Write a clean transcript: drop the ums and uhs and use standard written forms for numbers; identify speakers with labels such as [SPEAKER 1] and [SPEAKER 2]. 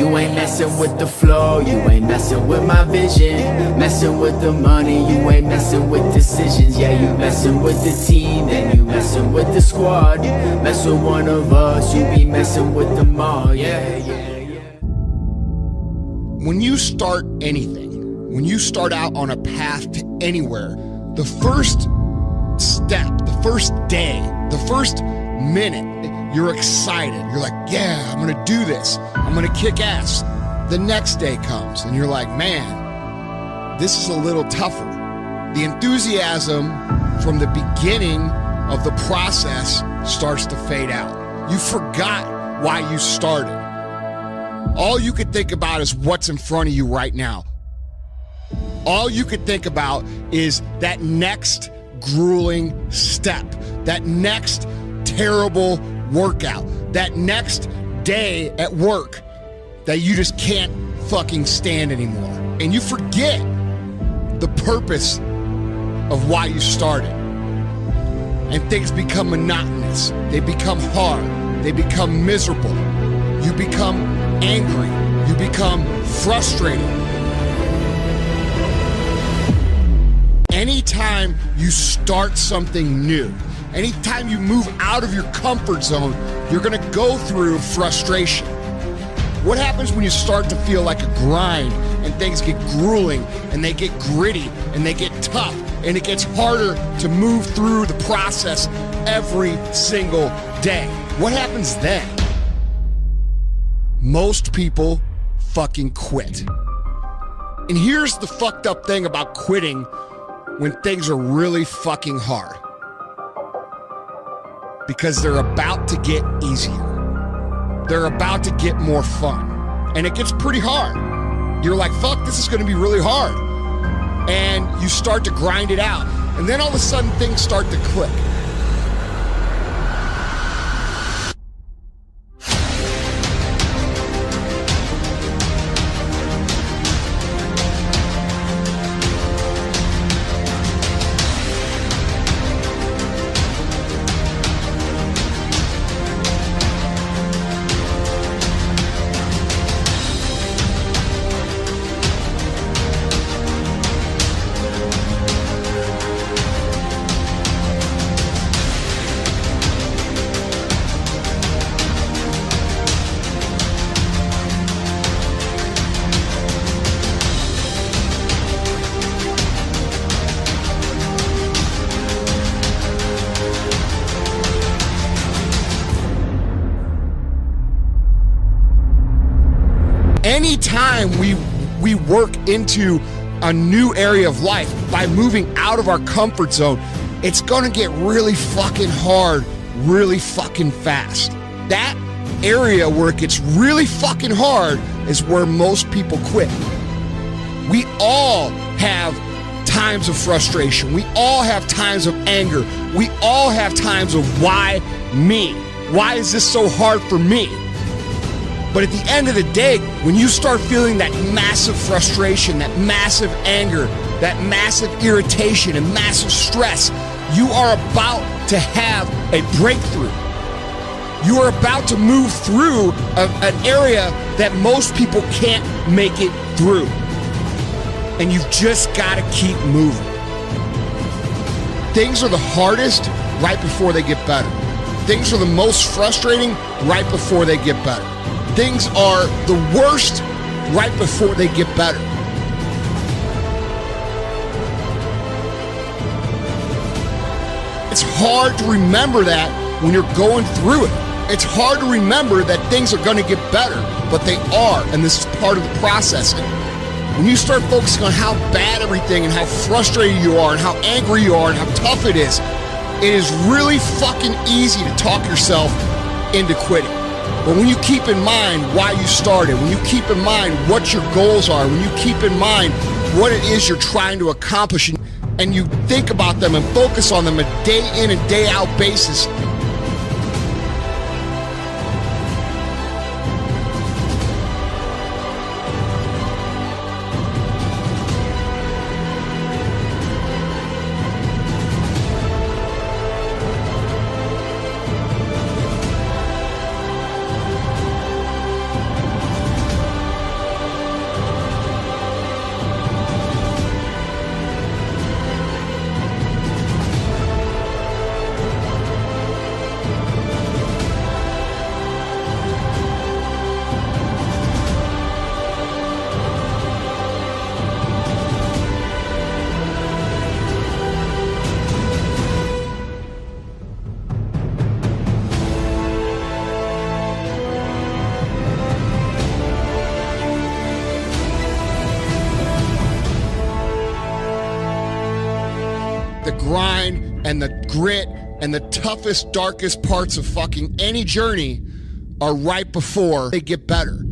[SPEAKER 1] You ain't messing with the flow, you ain't messing with my vision. Messing with the money, you ain't messing with decisions. Yeah, you messing with the team, then you messing with the squad. Mess with one of us, you be messing with them all. Yeah.
[SPEAKER 2] When you start anything, when you start out on a path to anywhere, the first step, the first day, the first minute, you're excited. You're like, yeah, I'm gonna do this. I'm gonna kick ass. The next day comes and you're like, man, this is a little tougher. The enthusiasm from the beginning of the process starts to fade out. You forgot why you started. All you could think about is what's in front of you right now. All you could think about is that next grueling step, that next terrible workout, that next day at work that you just can't fucking stand anymore. And you forget the purpose of why you started. And things become monotonous. They become hard. They become miserable. You become angry. You become frustrated. Anytime you start something new, anytime you move out of your comfort zone, you're gonna go through frustration. What happens when you start to feel like a grind and things get grueling and they get gritty and they get tough and it gets harder to move through the process every single day? What happens then? Most people fucking quit. And here's the fucked up thing about quitting when things are really fucking hard. Because they're about to get easier. They're about to get more fun. And it gets pretty hard. You're like, fuck, this is gonna be really hard. And you start to grind it out. And then all of a sudden things start to click. Anytime we work into a new area of life by moving out of our comfort zone, it's gonna get really fucking hard, really fucking fast. That area where it gets really fucking hard is where most people quit. We all have times of frustration. We all have times of anger. We all have times of why me? Why is this so hard for me? But at the end of the day, when you start feeling that massive frustration, that massive anger, that massive irritation and massive stress, you are about to have a breakthrough. You are about to move through an area that most people can't make it through. And you've just got to keep moving. Things are the hardest right before they get better. Things are the most frustrating right before they get better. Things are the worst right before they get better. It's hard to remember that when you're going through it. It's hard to remember that things are going to get better, but they are, and this is part of the process. When you start focusing on how bad everything and how frustrated you are and how angry you are and how tough it is really fucking easy to talk yourself into quitting. But when you keep in mind why you started, when you keep in mind what your goals are, when you keep in mind what it is you're trying to accomplish, and you think about them and focus on them a day in and day out basis, grind and the grit and the toughest, darkest parts of fucking any journey are right before they get better.